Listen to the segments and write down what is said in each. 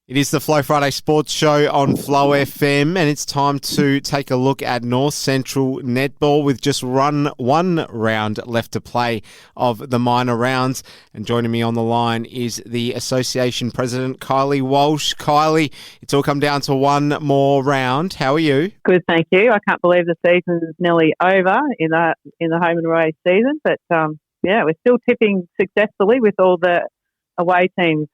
It is the Flow Friday Sports Show on Flow FM, and it's time to take a look at North Central netball with just one round left to play of the minor rounds. And joining me on the line is the Association President, Kylie Walsh. Kylie, it's all come down to one more round. How are you? Good, thank you. I can't believe the season's nearly over in the home and away season, but we're still tipping successfully with all the away teams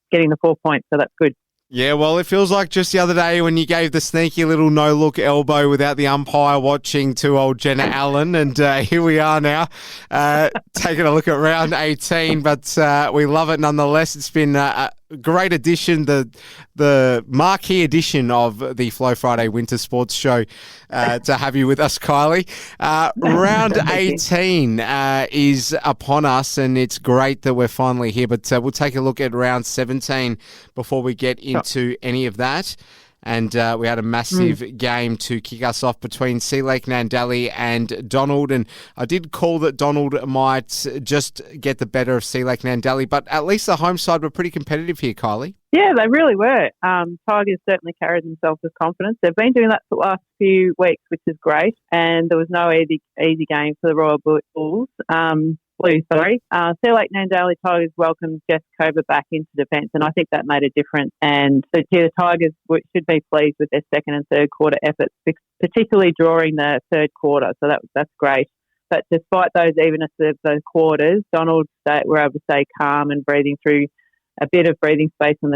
getting the 4 points, so that's good. Yeah, well, it feels like just the other day when you gave the sneaky little no-look elbow without the umpire watching to old Jenna Allen, and here we are now taking a look at round 18, but we love it nonetheless. It's been a great addition, the marquee edition of the Flow Friday Winter Sports Show to have you with us, Kylie. Round 18 is upon us, and it's great that we're finally here, but we'll take a look at round 17 before we get into any of that. And we had a massive game to kick us off between Sea Lake Nandali and Donald. And I did call that Donald might just get the better of Sea Lake Nandali, but at least the home side were pretty competitive here, Kylie. Yeah, they really were. Tigers certainly carried themselves with confidence. They've been doing that for the last few weeks, which is great. And there was no easy game for the Royal Blues. Sea Lake Nandali Tigers welcomed Jess Cover back into defence, and I think that made a difference. And so the Tigers should be pleased with their second and third quarter efforts, particularly drawing the third quarter. So that's great. But despite those evenness of those quarters, Donald were able to stay calm and breathing through a bit of breathing space on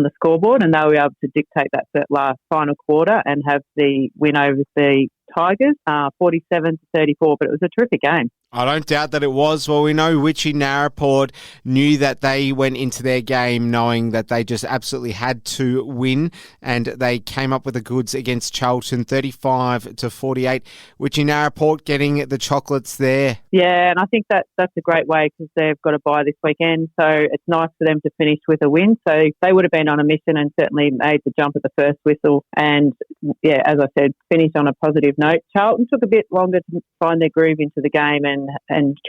the scoreboard, and they were able to dictate that last final quarter and have the win over the Tigers, 47-34. But it was a terrific game. I don't doubt that it was. Well, we know Witchy Narraport knew that they went into their game knowing that they just absolutely had to win, and they came up with the goods against Charlton, 35-48. Witchy Narraport getting the chocolates there. Yeah, and I think that's a great way because they've got a bye this weekend, so it's nice for them to finish with a win. So they would have been on a mission and certainly made the jump at the first whistle, and yeah, as I said, finished on a positive note. Charlton took a bit longer to find their groove into the game and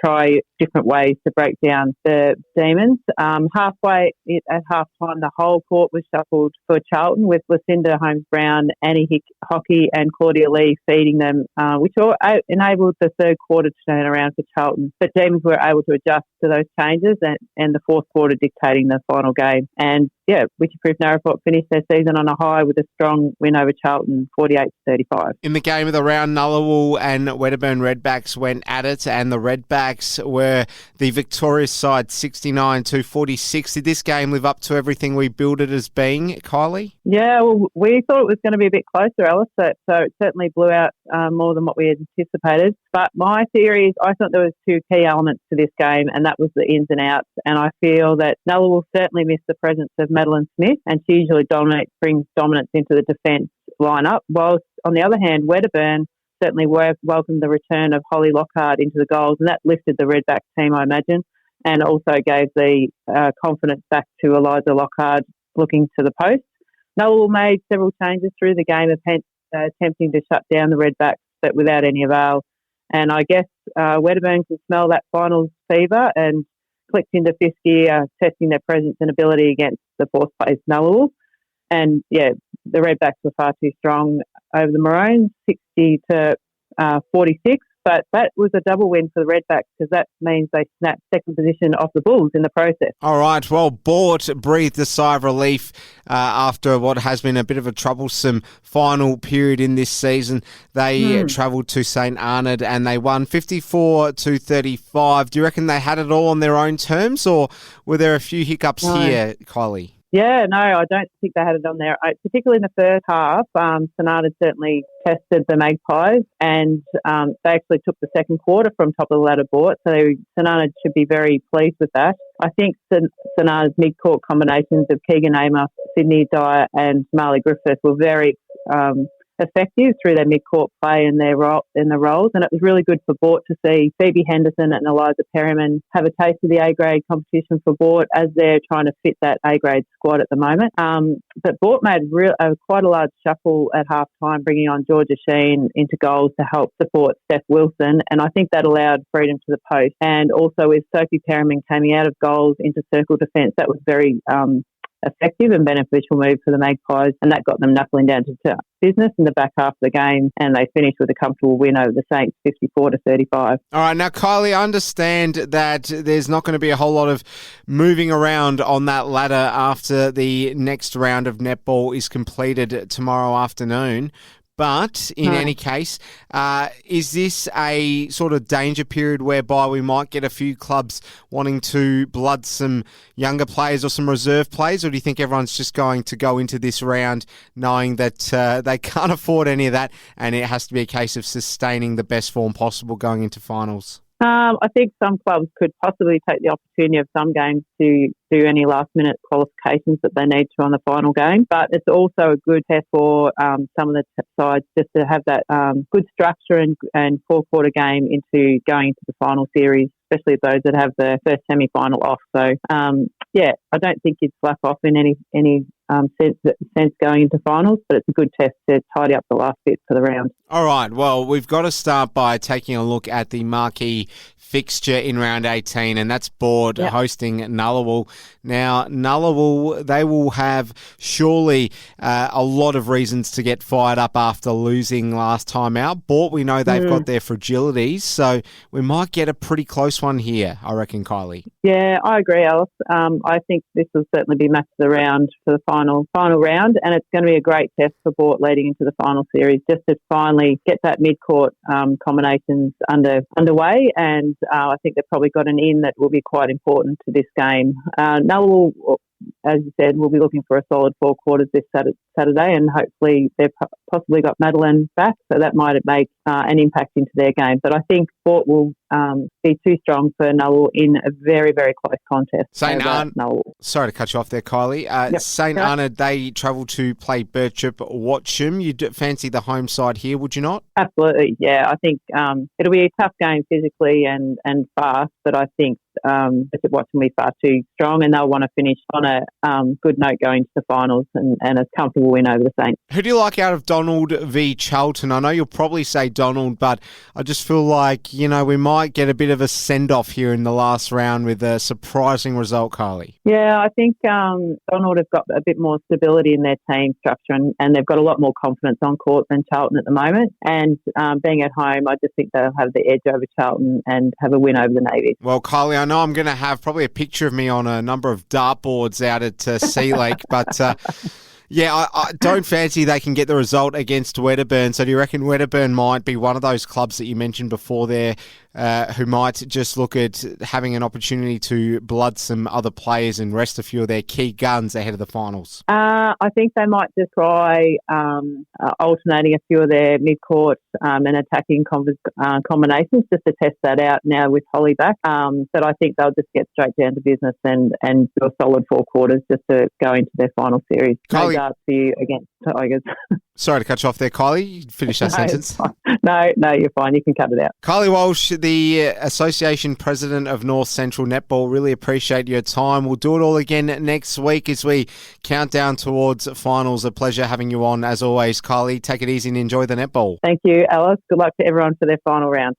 try different ways to break down the Demons. Halfway at halftime, the whole court was shuffled for Charlton with Lucinda Holmes-Brown, Annie Hockey and Claudia Lee feeding them, which all enabled the third quarter to turn around for Charlton. But Demons were able to adjust to those changes and the fourth quarter dictating the final game. And yeah, Witchy-Proof Narraport finished their season on a high with a strong win over Charlton, 48-35. In the game of the round, Nullawul and Wedderburn Redbacks went at it, and the Redbacks were the victorious side, 69-46. Did this game live up to everything we billed it as being, Kylie? Yeah, well, we thought it was going to be a bit closer, Alice, so it certainly blew out more than what we had anticipated. But my theory is I thought there was two key elements to this game, and that was the ins and outs. And I feel that Nullawul certainly missed the presence of Madeline Smith, and she usually brings dominance into the defence lineup, whilst on the other hand, Wedderburn certainly welcomed the return of Holly Lockhart into the goals, and that lifted the Redback team, I imagine, and also gave the confidence back to Eliza Lockhart looking to the post. Nullawul made several changes through the game, attempting to shut down the Redbacks, but without any avail. And I guess Wedderburn can smell that finals fever and clicked into fifth gear, testing their presence and ability against the fourth place Nullawul. And yeah, the Redbacks were far too strong over the Maroons, 60-46. But that was a double win for the Redbacks because that means they snapped second position off the Bulls in the process. All right, well, Borte breathed a sigh of relief after what has been a bit of a troublesome final period in this season. They travelled to St Arnaud and they won 54-35. Do you reckon they had it all on their own terms, or were there a few hiccups here, Kylie? Yeah, no, I don't think they had it on there. Particularly in the first half, St Arnaud certainly tested the Magpies, and they actually took the second quarter from top of the ladder Borte, so St Arnaud should be very pleased with that. I think St Arnaud's mid-court combinations of Keegan Amos, Sydney Dyer and Marley Griffith were very effective through their mid-court play and their roles, and it was really good for Borte to see Phoebe Henderson and Eliza Perryman have a taste of the A-grade competition for Borte as they're trying to fit that A-grade squad at the moment. But Borte made quite a large shuffle at half-time, bringing on Georgia Sheen into goals to help support Steph Wilson, and I think that allowed freedom to the post. And also with Sophie Perryman coming out of goals into circle defence, that was very effective and beneficial move for the Magpies, and that got them knuckling down to business in the back half of the game, and they finished with a comfortable win over the Saints, 54-35. All right, now, Kylie, I understand that there's not going to be a whole lot of moving around on that ladder after the next round of netball is completed tomorrow afternoon. But in any case, is this a sort of danger period whereby we might get a few clubs wanting to blood some younger players or some reserve players, or do you think everyone's just going to go into this round knowing that they can't afford any of that and it has to be a case of sustaining the best form possible going into finals? I think some clubs could possibly take the opportunity of some games to do any last-minute qualifications that they need to on the final game. But it's also a good test for some of the sides just to have that good structure and four-quarter game into going into the final series, especially those that have the first semi-final off. So, I don't think you'd slack off in any sense going into finals, but it's a good test to tidy up the last bit for the round. All right, well, we've got to start by taking a look at the marquee fixture in round 18, and that's Borte hosting Nullawal. Now, Nullawal, they will have surely a lot of reasons to get fired up after losing last time out. Borte, we know they've got their fragilities, so we might get a pretty close one here, I reckon, Kylie. Yeah, I agree, Alice. I think this will certainly be match of the round for the final round, and it's going to be a great test for Borte leading into the final series, just to finally get that mid-court combinations underway, and I think they've probably got an in that will be quite important to this game. Nullawal, as you said, we'll be looking for a solid four quarters this Saturday, and hopefully they've possibly got Madeline back, so that might make an impact into their game. But I think Borte will be too strong for Nullawal in a very, very close contest. St. Arnaud, sorry to cut you off there, Kylie. St. Arnaud, they travel to play Birchip Watcham. You'd fancy the home side here, would you not? Absolutely, yeah. I think it'll be a tough game physically and fast, but I think Birchip Watcham will be far too strong, and they'll want to finish on a good note going to the finals and a comfortable win over the Saints. Who do you like out of Donald v Charlton? I know you'll probably say Donald, but I just feel like, we might get a bit of a send-off here in the last round with a surprising result, Kylie. Yeah, I think Donald have got a bit more stability in their team structure, and they've got a lot more confidence on court than Charlton at the moment. And being at home, I just think they'll have the edge over Charlton and have a win over the Navy. Well, Kylie, I know I'm going to have probably a picture of me on a number of dartboards out at Sea Lake, but I don't fancy they can get the result against Wedderburn. So do you reckon Wedderburn might be one of those clubs that you mentioned before there who might just look at having an opportunity to blood some other players and rest a few of their key guns ahead of the finals? I think they might just try alternating a few of their mid-court and attacking combinations just to test that out now with Holly back. But I think they'll just get straight down to business and do a solid four quarters just to go into their final series. Kylie, no darts for you against Tigers. Sorry to cut you off there, Kylie. Finish that sentence. No, you're fine. You can cut it out. Kylie Walsh, the Association President of North Central Netball, really appreciate your time. We'll do it all again next week as we count down towards finals. A pleasure having you on as always, Kylie. Take it easy and enjoy the netball. Thank you, Alice. Good luck to everyone for their final round.